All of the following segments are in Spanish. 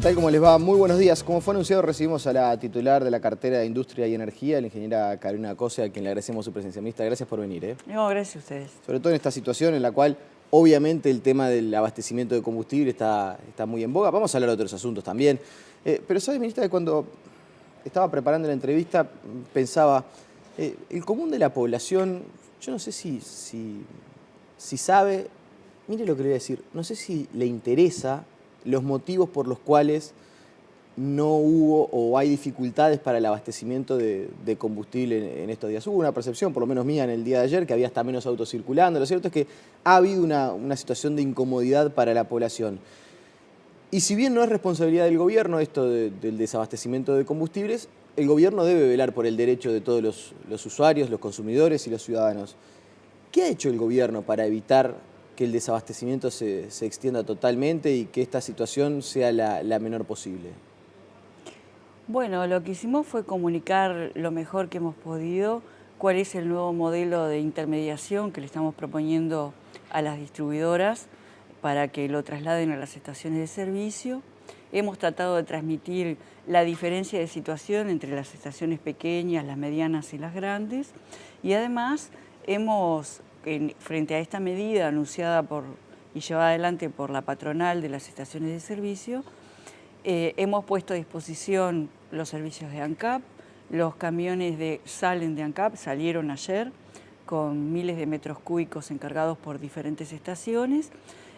tal? ¿Cómo les va? Muy buenos días. Como fue anunciado, recibimos a la titular de la cartera de Industria y Energía, la ingeniera Carolina Cose, a quien le agradecemos su presencia. Ministra, gracias por venir. No, gracias a ustedes. Sobre todo en esta situación en la cual, obviamente, el tema del abastecimiento de combustible está muy en boga. Vamos a hablar de otros asuntos también. Pero, ¿sabe, ministra, que cuando estaba preparando la entrevista, pensaba, el común de la población, yo no sé si sabe, mire lo que le voy a decir, no sé si le interesa los motivos por los cuales no hubo o hay dificultades para el abastecimiento de combustible en estos días. Hubo una percepción, por lo menos mía, en el día de ayer, que había hasta menos autos circulando. Lo cierto es que ha habido una situación de incomodidad para la población. Y si bien no es responsabilidad del gobierno esto del desabastecimiento de combustibles, el gobierno debe velar por el derecho de todos los usuarios, los consumidores y los ciudadanos. ¿Qué ha hecho el gobierno para evitar que el desabastecimiento se extienda totalmente y que esta situación sea la menor posible? Bueno, lo que hicimos fue comunicar lo mejor que hemos podido cuál es el nuevo modelo de intermediación que le estamos proponiendo a las distribuidoras para que lo trasladen a las estaciones de servicio. Hemos tratado de transmitir la diferencia de situación entre las estaciones pequeñas, las medianas y las grandes, y además hemos, frente a esta medida anunciada y llevada adelante por la patronal de las estaciones de servicio, hemos puesto a disposición los servicios de ANCAP. Los camiones salen de ANCAP, salieron ayer con miles de metros cúbicos encargados por diferentes estaciones,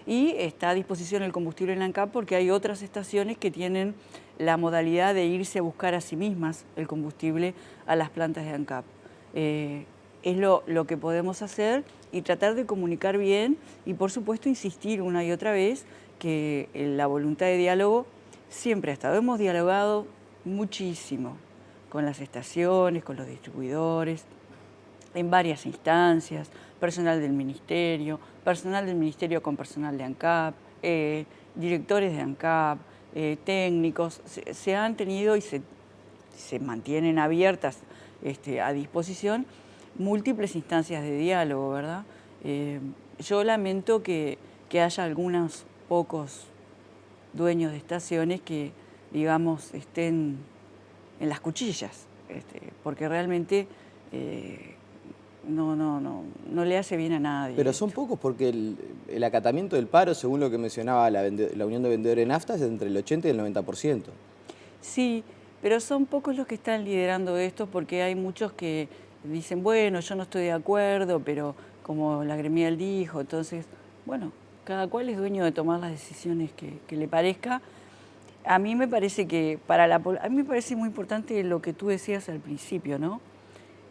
y está a disposición el combustible en ANCAP porque hay otras estaciones que tienen la modalidad de irse a buscar a sí mismas el combustible a las plantas de ANCAP. Es lo que podemos hacer y tratar de comunicar bien y, por supuesto, insistir una y otra vez que la voluntad de diálogo siempre ha estado. Hemos dialogado muchísimo con las estaciones, con los distribuidores, en varias instancias, personal del ministerio con personal de ANCAP, directores de ANCAP, técnicos. Se han tenido y se mantienen abiertas a disposición múltiples instancias de diálogo, ¿verdad? Yo lamento que haya algunos pocos dueños de estaciones que, digamos, estén en las cuchillas, porque realmente no le hace bien a nadie. Pero son pocos porque el acatamiento del paro, según lo que mencionaba la Unión de Vendedores de Nafta, es entre el 80 y el 90%. Sí, pero son pocos los que están liderando esto porque hay muchos que dicen, bueno, yo no estoy de acuerdo, pero como la gremial dijo, entonces, bueno, cada cual es dueño de tomar las decisiones que le parezca. A mí me parece que a mí me parece muy importante lo que tú decías al principio, ¿no?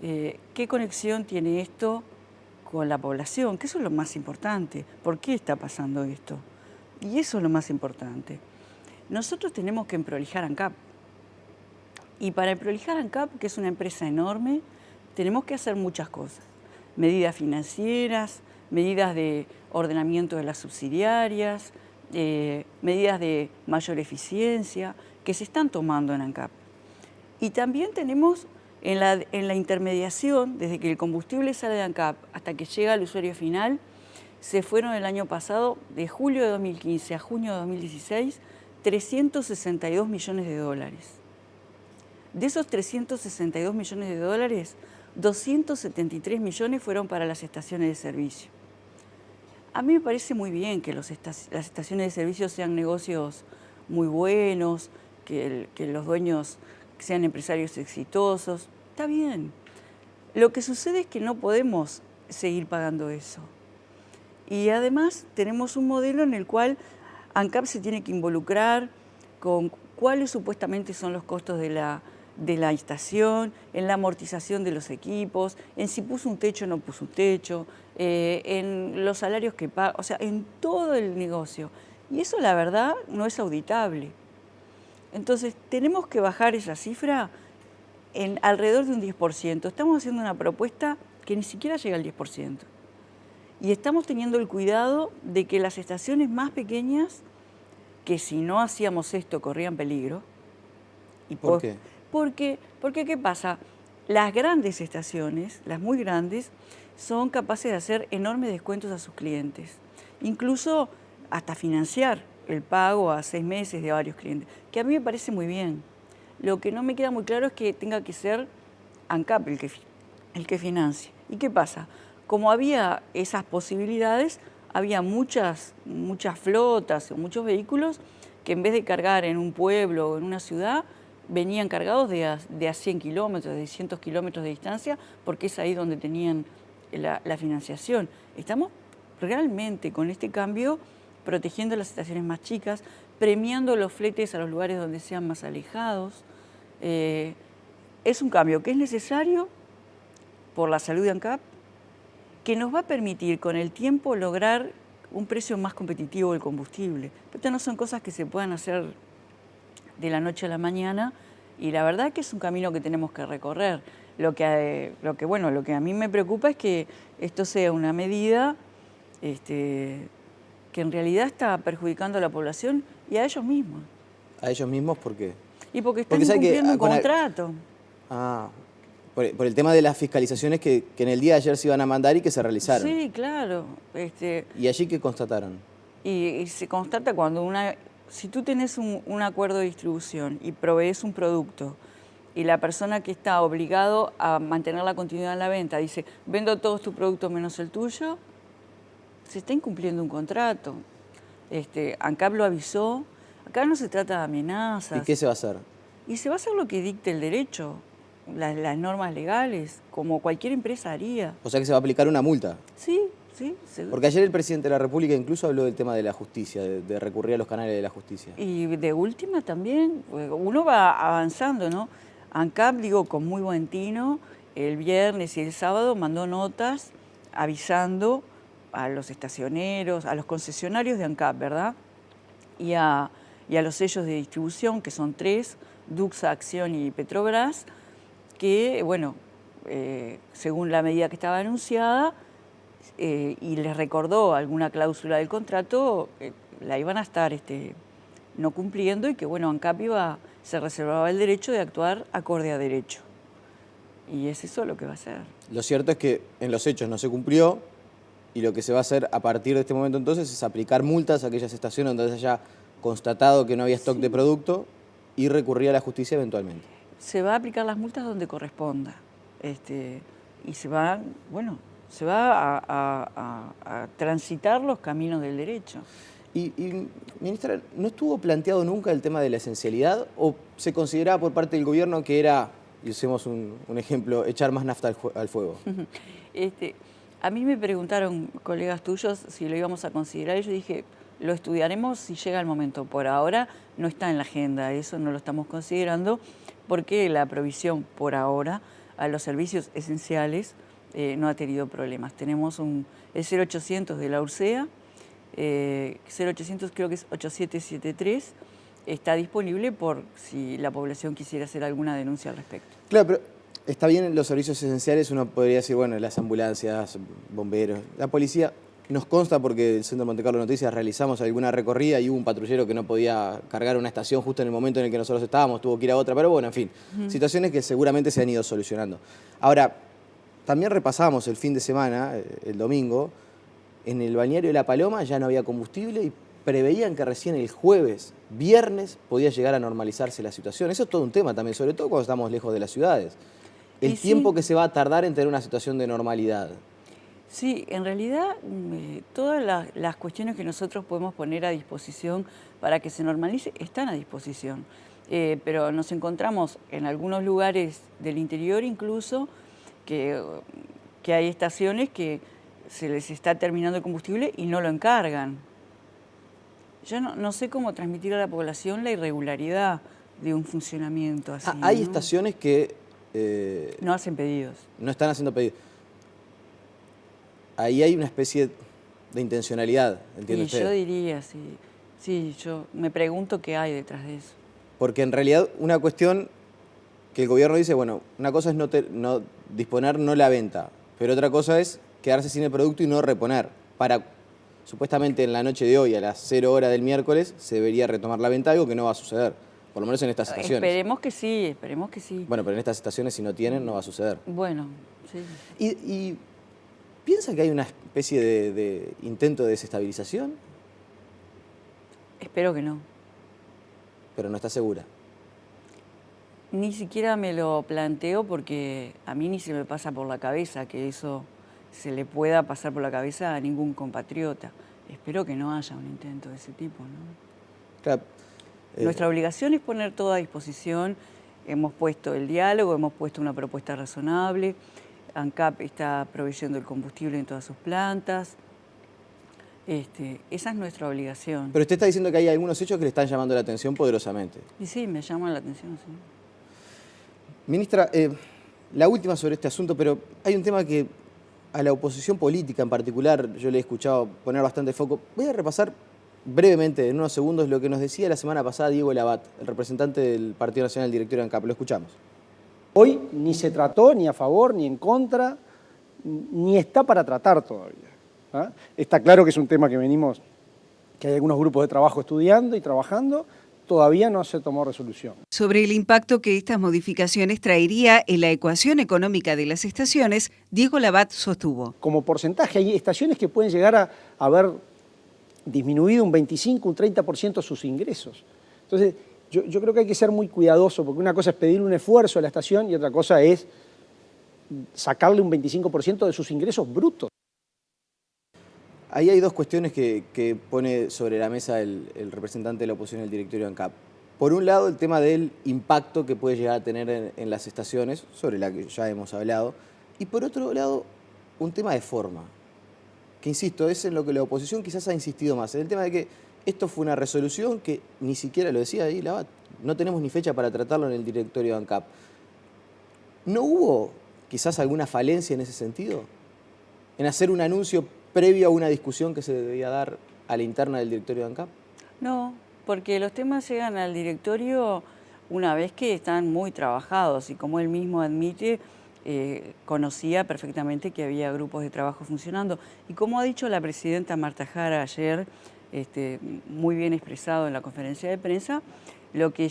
¿Qué conexión tiene esto con la población? Que eso es lo más importante. ¿Por qué está pasando esto? Y eso es lo más importante. Nosotros tenemos que emprolijar ANCAP. Y para emprolijar ANCAP, que es una empresa enorme, tenemos que hacer muchas cosas. Medidas financieras, medidas de ordenamiento de las subsidiarias, medidas de mayor eficiencia que se están tomando en ANCAP. Y también tenemos en la intermediación, desde que el combustible sale de ANCAP hasta que llega al usuario final, se fueron el año pasado, de julio de 2015 a junio de 2016, 362 millones de dólares. De esos 362 millones de dólares, 273 millones fueron para las estaciones de servicio. A mí me parece muy bien que las estaciones de servicio sean negocios muy buenos, que los dueños sean empresarios exitosos. Está bien. Lo que sucede es que no podemos seguir pagando eso. Y además tenemos un modelo en el cual ANCAP se tiene que involucrar con cuáles supuestamente son los costos de la estación, en la amortización de los equipos, en si puso un techo o no puso un techo, en los salarios que paga, o sea, en todo el negocio. Y eso, la verdad, no es auditable. Entonces, tenemos que bajar esa cifra en alrededor de un 10%. Estamos haciendo una propuesta que ni siquiera llega al 10%. Y estamos teniendo el cuidado de que las estaciones más pequeñas, que si no hacíamos esto corrían peligro. ¿Y por qué? Porque, ¿qué pasa? Las grandes estaciones, las muy grandes, son capaces de hacer enormes descuentos a sus clientes. Incluso hasta financiar el pago a 6 meses de varios clientes, que a mí me parece muy bien. Lo que no me queda muy claro es que tenga que ser ANCAP el que financie. ¿Y qué pasa? Como había esas posibilidades, había muchas flotas o muchos vehículos que en vez de cargar en un pueblo o en una ciudad, venían cargados de a 100 kilómetros, de 200 kilómetros de distancia, porque es ahí donde tenían la financiación. Estamos realmente con este cambio protegiendo las estaciones más chicas, premiando los fletes a los lugares donde sean más alejados. Es un cambio que es necesario por la salud de ANCAP, que nos va a permitir con el tiempo lograr un precio más competitivo del combustible. Pero estas no son cosas que se puedan hacer de la noche a la mañana, y la verdad que es un camino que tenemos que recorrer. Lo que a mí me preocupa es que esto sea una medida que en realidad está perjudicando a la población y a ellos mismos. ¿A ellos mismos por qué? Y porque están incumpliendo un contrato. Por el tema de las fiscalizaciones que en el día de ayer se iban a mandar y que se realizaron. Sí, claro. ¿Y allí qué constataron? Y se constata cuando si tú tenés un acuerdo de distribución y provees un producto y la persona que está obligado a mantener la continuidad en la venta dice, vendo todos tus productos menos el tuyo, se está incumpliendo un contrato. ANCAP lo avisó. Acá no se trata de amenazas. ¿Y qué se va a hacer? Y se va a hacer lo que dicte el derecho, las normas legales, como cualquier empresa haría. O sea que se va a aplicar una multa. Sí. Porque ayer el presidente de la República incluso habló del tema de la justicia, de recurrir a los canales de la justicia. Y de última también, uno va avanzando, ¿no? ANCAP, con muy buen tino, el viernes y el sábado mandó notas avisando a los estacioneros, a los concesionarios de ANCAP, ¿verdad? Y a los sellos de distribución, que son 3, Duxa, Acción y Petrobras, que, según la medida que estaba anunciada, y les recordó alguna cláusula del contrato, la iban a estar no cumpliendo, y que ANCAP se reservaba el derecho de actuar acorde a derecho. Y es eso lo que va a hacer. Lo cierto es que en los hechos no se cumplió, y lo que se va a hacer a partir de este momento entonces es aplicar multas a aquellas estaciones donde se haya constatado que no había stock de producto y recurrir a la justicia eventualmente. Se va a aplicar las multas donde corresponda, y se va a transitar los caminos del derecho. Y, ministra, ¿no estuvo planteado nunca el tema de la esencialidad o se consideraba por parte del gobierno que era, y usemos un ejemplo, echar más nafta al fuego? A mí me preguntaron colegas tuyos si lo íbamos a considerar, y yo dije, lo estudiaremos si llega el momento. Por ahora no está en la agenda, eso no lo estamos considerando, porque la provisión por ahora a los servicios esenciales no ha tenido problemas. Tenemos el 0800 de la URSEA, 0800 creo que es 8773, está disponible por si la población quisiera hacer alguna denuncia al respecto. Claro, pero está bien los servicios esenciales, uno podría decir, las ambulancias, bomberos, la policía. Nos consta porque el Centro Monte Carlo Noticias realizamos alguna recorrida y hubo un patrullero que no podía cargar una estación justo en el momento en el que nosotros estábamos, tuvo que ir a otra, pero en fin, situaciones que seguramente se han ido solucionando. Ahora, también repasamos el fin de semana, el domingo, en el balneario de La Paloma ya no había combustible y preveían que recién el jueves, viernes, podía llegar a normalizarse la situación. Eso es todo un tema también, sobre todo cuando estamos lejos de las ciudades. El tiempo que se va a tardar en tener una situación de normalidad. Sí, en realidad todas las cuestiones que nosotros podemos poner a disposición para que se normalice están a disposición. Pero nos encontramos en algunos lugares del interior incluso que hay estaciones que se les está terminando el combustible y no lo encargan. Yo no sé cómo transmitir a la población la irregularidad de un funcionamiento así. Hay estaciones que no hacen pedidos. No están haciendo pedidos. Ahí hay una especie de intencionalidad, ¿entiende usted? Yo diría, sí, yo me pregunto qué hay detrás de eso. Porque en realidad una cuestión que el gobierno dice, una cosa es no disponer no la venta, pero otra cosa es quedarse sin el producto y no reponer. Supuestamente en la noche de hoy, a las 0 horas del miércoles, se debería retomar la venta, algo que no va a suceder, por lo menos en estas estaciones. Esperemos que sí. Bueno, pero en estas estaciones si no tienen, no va a suceder. Bueno, sí. ¿Y piensa que hay una especie de intento de desestabilización? Espero que no. Pero no está segura. Ni siquiera me lo planteo porque a mí ni se me pasa por la cabeza que eso se le pueda pasar por la cabeza a ningún compatriota. Espero que no haya un intento de ese tipo, ¿no? Claro, Nuestra obligación es poner todo a disposición. Hemos puesto el diálogo, hemos puesto una propuesta razonable. ANCAP está proveyendo el combustible en todas sus plantas. Esa es nuestra obligación. pero usted está diciendo que hay algunos hechos que le están llamando la atención poderosamente. Y sí, me llama la atención, sí. Ministra, la última sobre este asunto, pero hay un tema que a la oposición política en particular yo le he escuchado poner bastante foco. Voy a repasar brevemente, en unos segundos, lo que nos decía la semana pasada Diego Labat, el representante del Partido Nacional, el directorio de ANCAP. Lo escuchamos. Hoy ni se trató ni a favor ni en contra, ni está para tratar todavía. ¿Ah? Está claro que es un tema que que hay algunos grupos de trabajo estudiando y trabajando, todavía no se tomó resolución. Sobre el impacto que estas modificaciones traería en la ecuación económica de las estaciones, Diego Labat sostuvo. Como porcentaje, hay estaciones que pueden llegar a haber disminuido un 25, un 30% sus ingresos. Entonces, yo creo que hay que ser muy cuidadoso, porque una cosa es pedirle un esfuerzo a la estación y otra cosa es sacarle un 25% de sus ingresos brutos. Ahí hay dos cuestiones que pone sobre la mesa el representante de la oposición del directorio de ANCAP. Por un lado, el tema del impacto que puede llegar a tener en las estaciones, sobre la que ya hemos hablado. Y por otro lado, un tema de forma, que insisto, es en lo que la oposición quizás ha insistido más, en el tema de que esto fue una resolución que ni siquiera, lo decía ahí Labat, no tenemos ni fecha para tratarlo en el directorio de ANCAP. ¿No hubo quizás alguna falencia en ese sentido? En hacer un anuncio previo a una discusión que se debía dar a la interna del directorio de ANCAP. No, porque los temas llegan al directorio una vez que están muy trabajados y como él mismo admite, conocía perfectamente que había grupos de trabajo funcionando. Y como ha dicho la presidenta Marta Jara ayer, muy bien expresado en la conferencia de prensa, lo que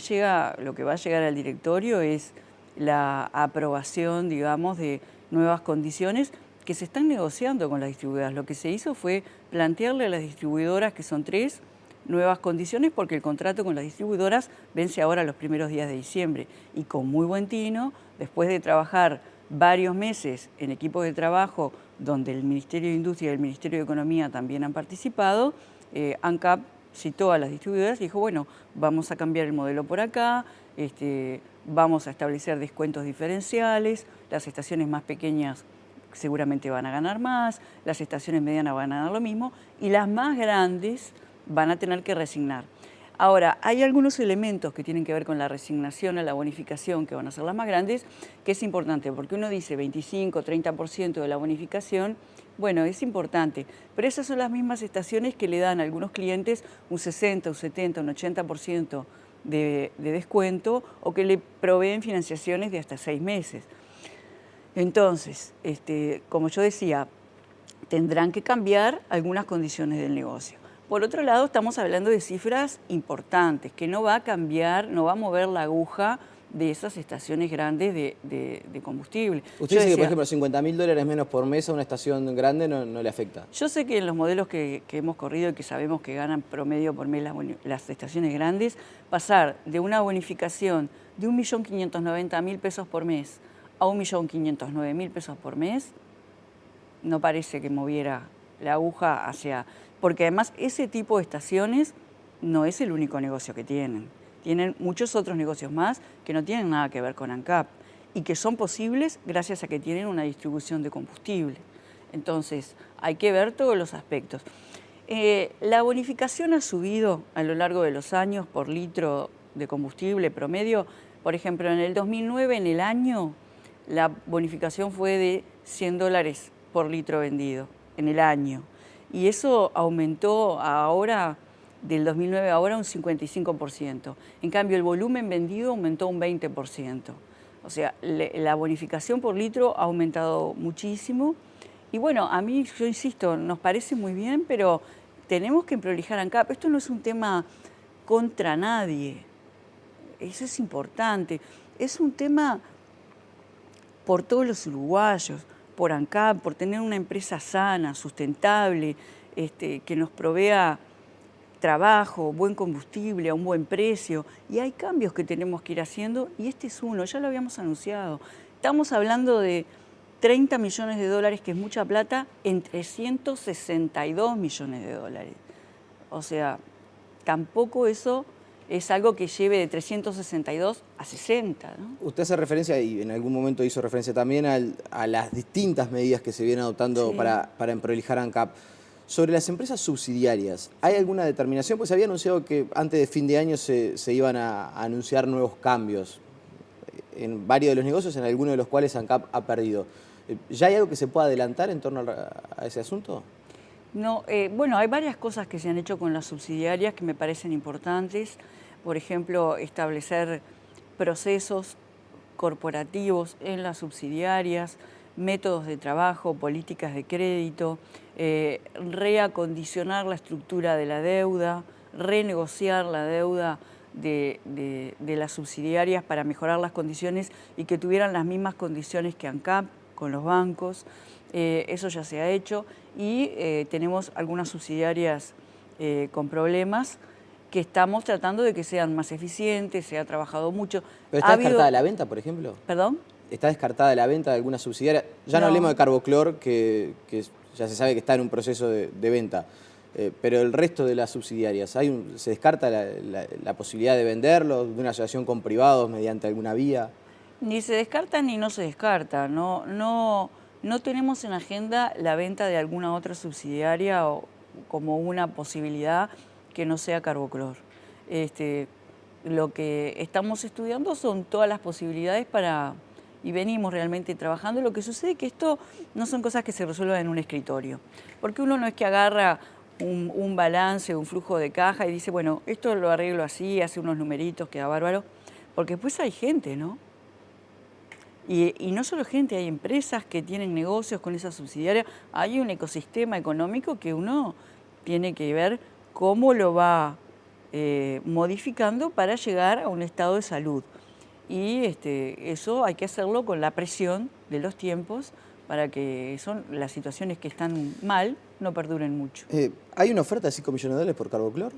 va a llegar al directorio es la aprobación, digamos, de nuevas condiciones que se están negociando con las distribuidoras. Lo que se hizo fue plantearle a las distribuidoras, que son 3, nuevas condiciones porque el contrato con las distribuidoras vence ahora los primeros días de diciembre. Y con muy buen tino, después de trabajar varios meses en equipos de trabajo donde el Ministerio de Industria y el Ministerio de Economía también han participado, ANCAP citó a las distribuidoras y dijo, bueno, vamos a cambiar el modelo por acá, vamos a establecer descuentos diferenciales, las estaciones más pequeñas seguramente van a ganar más, las estaciones medianas van a ganar lo mismo y las más grandes van a tener que resignar. Ahora, hay algunos elementos que tienen que ver con la resignación a la bonificación, que van a ser las más grandes, que es importante, porque uno dice 25, 30% de la bonificación, bueno, es importante, pero esas son las mismas estaciones que le dan a algunos clientes un 60, un 70, un 80% de descuento o que le proveen financiaciones de hasta 6 meses. Entonces, como yo decía, tendrán que cambiar algunas condiciones del negocio. Por otro lado, estamos hablando de cifras importantes, que no va a cambiar, no va a mover la aguja de esas estaciones grandes de combustible. Usted dice que, por ejemplo, $50.000 menos por mes a una estación grande no le afecta. Yo sé que en los modelos que hemos corrido y que sabemos que ganan promedio por mes las estaciones grandes, pasar de una bonificación de 1.590.000 pesos por mes a 1.509.000 pesos por mes, no parece que moviera la aguja hacia... Porque además ese tipo de estaciones no es el único negocio que tienen. Tienen muchos otros negocios más que no tienen nada que ver con ANCAP y que son posibles gracias a que tienen una distribución de combustible. Entonces, hay que ver todos los aspectos. La bonificación ha subido a lo largo de los años por litro de combustible promedio. Por ejemplo, en el 2009, en el año, la bonificación fue de $100 por litro vendido, en el año. Y eso aumentó ahora, del 2009 a ahora, un 55%. En cambio, el volumen vendido aumentó un 20%. O sea, la bonificación por litro ha aumentado muchísimo. Y bueno, a mí, yo insisto, nos parece muy bien, pero tenemos que prolijar ANCAP. Esto no es un tema contra nadie. Eso es importante. Es un tema por todos los uruguayos, por ANCAP, por tener una empresa sana, sustentable, que nos provea trabajo, buen combustible a un buen precio, y hay cambios que tenemos que ir haciendo, y este es uno, ya lo habíamos anunciado. Estamos hablando de 30 millones de dólares, que es mucha plata, en 362 millones de dólares. O sea, tampoco eso es algo que lleve de 362 a 60, ¿no? Usted hace referencia, y en algún momento hizo referencia también, a las distintas medidas que se vienen adoptando Sí. para emprolijar ANCAP. Sobre las empresas subsidiarias, ¿hay alguna determinación? Pues se había anunciado que antes de fin de año se iban a anunciar nuevos cambios en varios de los negocios, en algunos de los cuales ANCAP ha perdido. ¿Ya hay algo que se pueda adelantar en torno a ese asunto? No, bueno, hay varias cosas que se han hecho con las subsidiarias que me parecen importantes. Por ejemplo, establecer procesos corporativos en las subsidiarias, métodos de trabajo, políticas de crédito, reacondicionar la estructura de la deuda, renegociar la deuda de las subsidiarias para mejorar las condiciones y que tuvieran las mismas condiciones que ANCAP con los bancos. Eso ya se ha hecho y tenemos algunas subsidiarias con problemas que estamos tratando de que sean más eficientes, se ha trabajado mucho. ¿Pero está descartada la venta, por ejemplo? ¿Perdón? ¿Está descartada la venta de alguna subsidiaria? Ya no No. hablemos de Carboclor, que ya se sabe que está en un proceso de venta, pero el resto de las subsidiarias, ¿se descarta la posibilidad de venderlo, de una asociación con privados mediante alguna vía? Ni se descarta ni no se descarta. No tenemos en agenda la venta de alguna otra subsidiaria o como una posibilidad que no sea Carboclor. Lo que estamos estudiando son todas las posibilidades y venimos realmente trabajando. Lo que sucede es que esto no son cosas que se resuelvan en un escritorio, porque uno no es que agarra un balance, un flujo de caja y dice, bueno, esto lo arreglo así, hace unos numeritos, queda bárbaro, porque después hay gente, ¿no? Y no solo gente, hay empresas que tienen negocios con esa subsidiaria, hay un ecosistema económico que uno tiene que ver cómo lo va modificando para llegar a un estado de salud. Y eso hay que hacerlo con la presión de los tiempos para que las situaciones que están mal no perduren mucho. ¿Hay una oferta de 5 millones de dólares por Carboclor?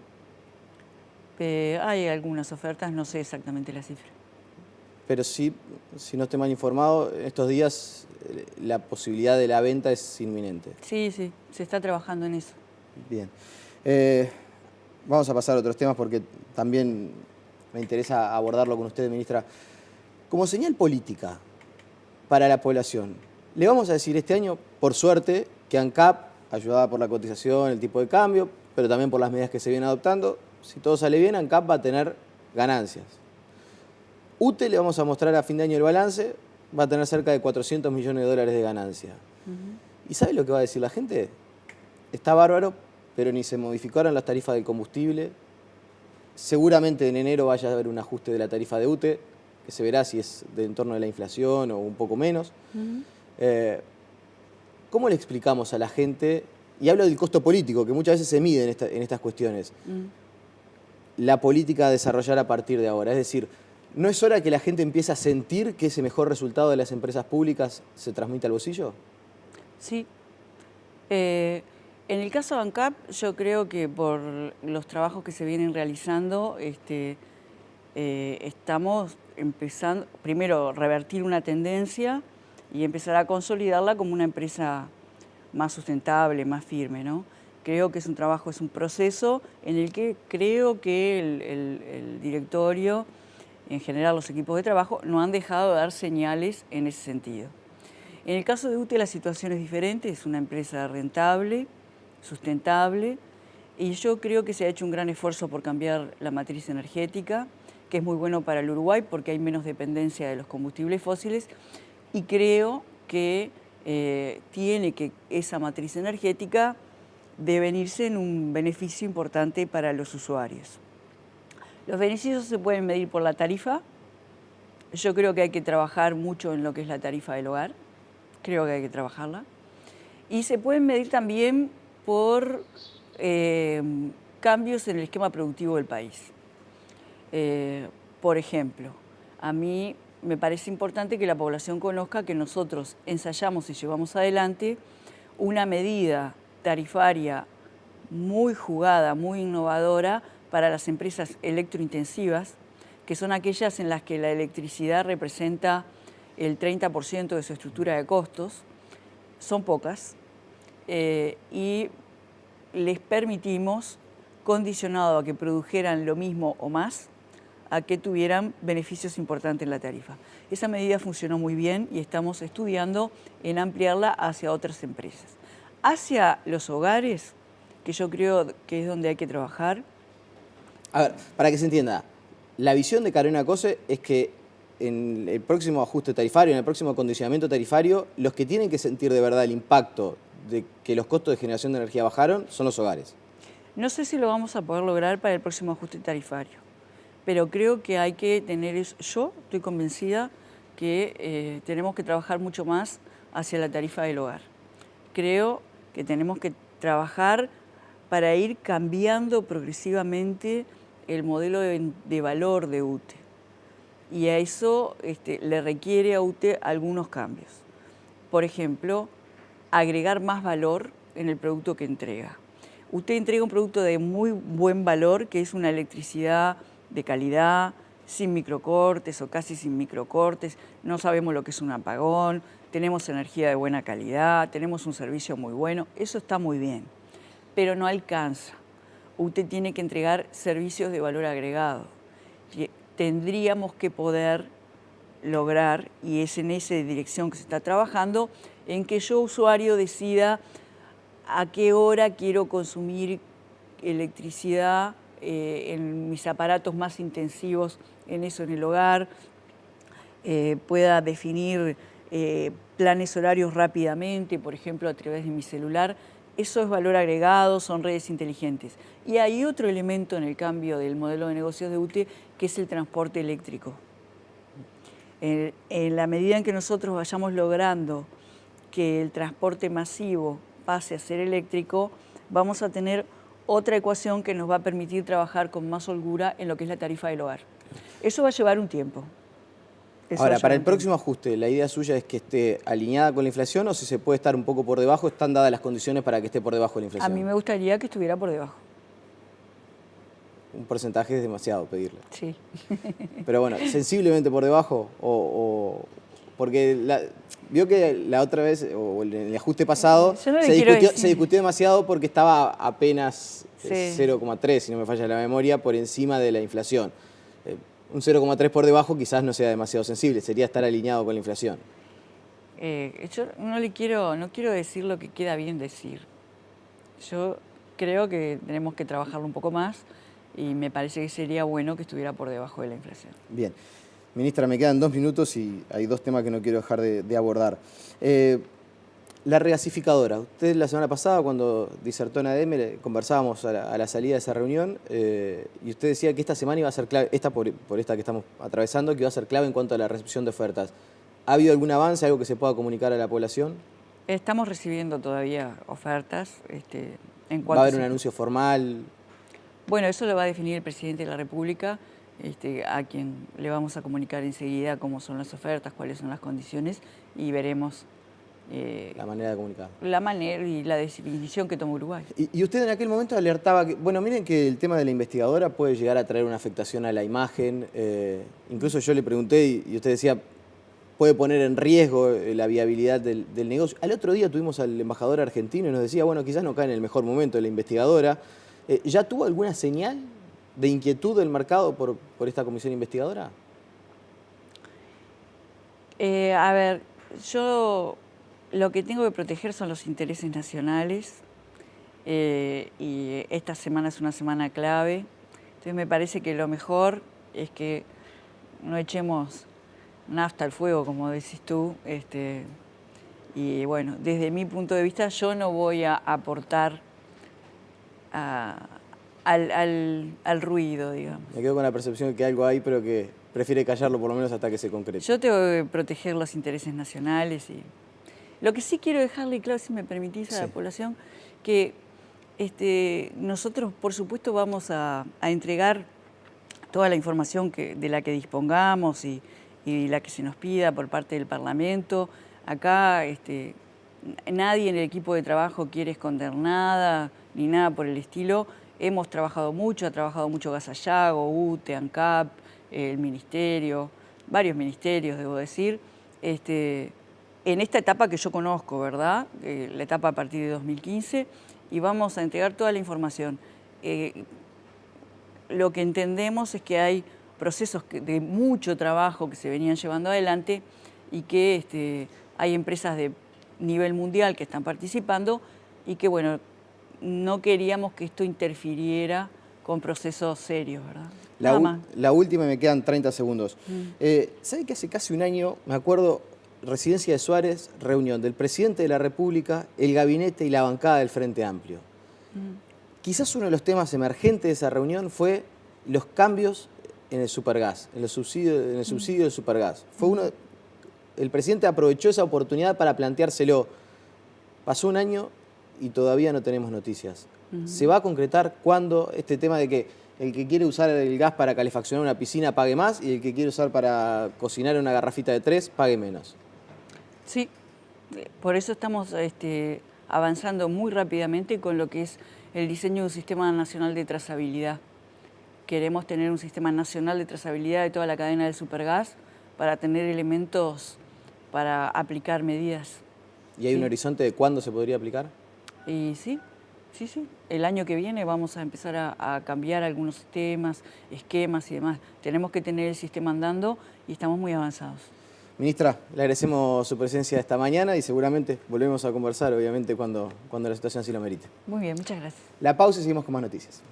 Hay algunas ofertas, no sé exactamente la cifra. Pero sí, si no estoy mal informado, estos días la posibilidad de la venta es inminente. Sí, se está trabajando en eso. Bien. Vamos a pasar a otros temas porque también me interesa abordarlo con usted, ministra. Como señal política para la población, le vamos a decir este año, por suerte, que ANCAP, ayudada por la cotización, el tipo de cambio, pero también por las medidas que se vienen adoptando, si todo sale bien, ANCAP va a tener ganancias. UTE, le vamos a mostrar a fin de año el balance, va a tener cerca de 400 millones de dólares de ganancia. ¿Y sabe lo que va a decir la gente? Está bárbaro, pero ni se modificaron las tarifas del combustible. Seguramente en enero vaya a haber un ajuste de la tarifa de UTE, que se verá si es de en torno de la inflación o un poco menos. ¿Cómo le explicamos a la gente, y hablo del costo político, que muchas veces se mide en estas cuestiones, la política a desarrollar a partir de ahora? Es decir, ¿no es hora que la gente empiece a sentir que ese mejor resultado de las empresas públicas se transmite al bolsillo? Sí. En el caso de ANCAP, yo creo que por los trabajos que se vienen realizando, estamos empezando, primero, revertir una tendencia y empezar a consolidarla como una empresa más sustentable, más firme, ¿no? Creo que es un trabajo, es un proceso en el que creo que el directorio, en general los equipos de trabajo, no han dejado de dar señales en ese sentido. En el caso de UTE la situación es diferente, es una empresa rentable, sustentable, y yo creo que se ha hecho un gran esfuerzo por cambiar la matriz energética, que es muy bueno para el Uruguay porque hay menos dependencia de los combustibles fósiles, y creo que tiene que esa matriz energética devenirse en un beneficio importante para los usuarios. Los beneficios se pueden medir por la tarifa. Yo creo que hay que trabajar mucho en lo que es la tarifa del hogar. Creo que hay que trabajarla. Y se pueden medir también por cambios en el esquema productivo del país. Por ejemplo, a mí me parece importante que la población conozca que nosotros ensayamos y llevamos adelante una medida tarifaria muy jugada, muy innovadora para las empresas electrointensivas, que son aquellas en las que la electricidad representa el 30% de su estructura de costos. Son pocas, y les permitimos, condicionado a que produjeran lo mismo o más, a que tuvieran beneficios importantes en la tarifa. Esa medida funcionó muy bien y estamos estudiando en ampliarla hacia otras empresas. Hacia los hogares, que yo creo que es donde hay que trabajar. A ver, para que se entienda, la visión de Carolina Cose es que en el próximo ajuste tarifario, en el próximo acondicionamiento tarifario, los que tienen que sentir de verdad el impacto de que los costos de generación de energía bajaron son los hogares. No sé si lo vamos a poder lograr para el próximo ajuste tarifario, pero creo que hay que tener eso. Yo estoy convencida que tenemos que trabajar mucho más hacia la tarifa del hogar. Creo que tenemos que trabajar para ir cambiando progresivamente el modelo de valor de UTE. Y a eso le requiere a UTE algunos cambios. Por ejemplo, agregar más valor en el producto que entrega. UTE entrega un producto de muy buen valor, que es una electricidad de calidad, sin microcortes o casi sin microcortes. No sabemos lo que es un apagón, tenemos energía de buena calidad, tenemos un servicio muy bueno. Eso está muy bien, pero no alcanza. UTE tiene que entregar servicios de valor agregado. Tendríamos que poder lograr, y es en esa dirección que se está trabajando, en que yo, usuario, decida a qué hora quiero consumir electricidad en mis aparatos más intensivos, en el hogar, pueda definir planes horarios rápidamente, por ejemplo, a través de mi celular. Eso es valor agregado, son redes inteligentes. Y hay otro elemento en el cambio del modelo de negocios de UTE, que es el transporte eléctrico. En la medida en que nosotros vayamos logrando que el transporte masivo pase a ser eléctrico, vamos a tener otra ecuación que nos va a permitir trabajar con más holgura en lo que es la tarifa del hogar. Eso va a llevar un tiempo. Ahora, para el próximo ajuste, ¿la idea suya es que esté alineada con la inflación o si se puede estar un poco por debajo, están dadas las condiciones para que esté por debajo de la inflación? A mí me gustaría que estuviera por debajo. Un porcentaje es demasiado pedirle. Sí. Pero bueno, sensiblemente por debajo porque vio que la otra vez, o en el ajuste pasado, se discutió demasiado porque estaba apenas 0,3, si no me falla la memoria, por encima de la inflación. Un 0,3 por debajo quizás no sea demasiado sensible, sería estar alineado con la inflación. Yo no quiero decir lo que queda bien decir. Yo creo que tenemos que trabajarlo un poco más y me parece que sería bueno que estuviera por debajo de la inflación. Bien. Ministra, me quedan 2 minutos y hay 2 temas que no quiero dejar de abordar. La regasificadora. Usted la semana pasada, cuando disertó en ADM, conversábamos a la salida de esa reunión y usted decía que esta semana iba a ser clave, por esta que estamos atravesando, que iba a ser clave en cuanto a la recepción de ofertas. ¿Ha habido algún avance, algo que se pueda comunicar a la población? Estamos recibiendo todavía ofertas. ¿Va a haber un anuncio formal? Bueno, eso lo va a definir el presidente de la República, a quien le vamos a comunicar enseguida cómo son las ofertas, cuáles son las condiciones y veremos la manera de comunicar. La manera y la definición que toma Uruguay. Y usted en aquel momento alertaba que, bueno, miren que el tema de la investigadora puede llegar a traer una afectación a la imagen. Incluso yo le pregunté y usted decía, puede poner en riesgo la viabilidad del negocio. Al otro día tuvimos al embajador argentino y nos decía, bueno, quizás no cae en el mejor momento de la investigadora. ¿Ya tuvo alguna señal de inquietud del mercado por esta comisión investigadora? A ver, yo lo que tengo que proteger son los intereses nacionales y esta semana es una semana clave. Entonces me parece que lo mejor es que no echemos nafta al fuego, como decís tú. Y bueno, desde mi punto de vista yo no voy a aportar al ruido, digamos. Me quedo con la percepción de que algo hay, pero que prefiere callarlo por lo menos hasta que se concrete. Yo tengo que proteger los intereses nacionales y lo que sí quiero dejarle claro, si me permitís, a la población, que nosotros, por supuesto, vamos a entregar toda la información de la que dispongamos y la que se nos pida por parte del Parlamento. Acá nadie en el equipo de trabajo quiere esconder nada, ni nada por el estilo. Hemos trabajado mucho, ha trabajado mucho Gasallago, UTE, ANCAP, el ministerio, varios ministerios, debo decir, en esta etapa que yo conozco, ¿verdad? La etapa a partir de 2015, y vamos a entregar toda la información. Lo que entendemos es que hay procesos de mucho trabajo que se venían llevando adelante y que hay empresas de nivel mundial que están participando y que, bueno, no queríamos que esto interfiriera con procesos serios, ¿verdad? La última, me quedan 30 segundos. ¿Sabe que hace casi un año, me acuerdo, Residencia de Suárez, reunión del presidente de la República, el gabinete y la bancada del Frente Amplio? Quizás uno de los temas emergentes de esa reunión fue los cambios en el supergas, en el subsidio del supergas. El presidente aprovechó esa oportunidad para planteárselo. Pasó un año y todavía no tenemos noticias. ¿Se va a concretar cuándo este tema de que el que quiere usar el gas para calefaccionar una piscina pague más y el que quiere usar para cocinar una garrafita de 3 pague menos? Sí, por eso estamos avanzando muy rápidamente con lo que es el diseño de un sistema nacional de trazabilidad. Queremos tener un sistema nacional de trazabilidad de toda la cadena del supergas para tener elementos para aplicar medidas. ¿Y hay un horizonte de cuándo se podría aplicar? Y sí. El año que viene vamos a empezar a cambiar algunos sistemas, esquemas y demás. Tenemos que tener el sistema andando y estamos muy avanzados. Ministra, le agradecemos su presencia esta mañana y seguramente volvemos a conversar, obviamente, cuando la situación así lo merite. Muy bien, muchas gracias. La pausa y seguimos con más noticias.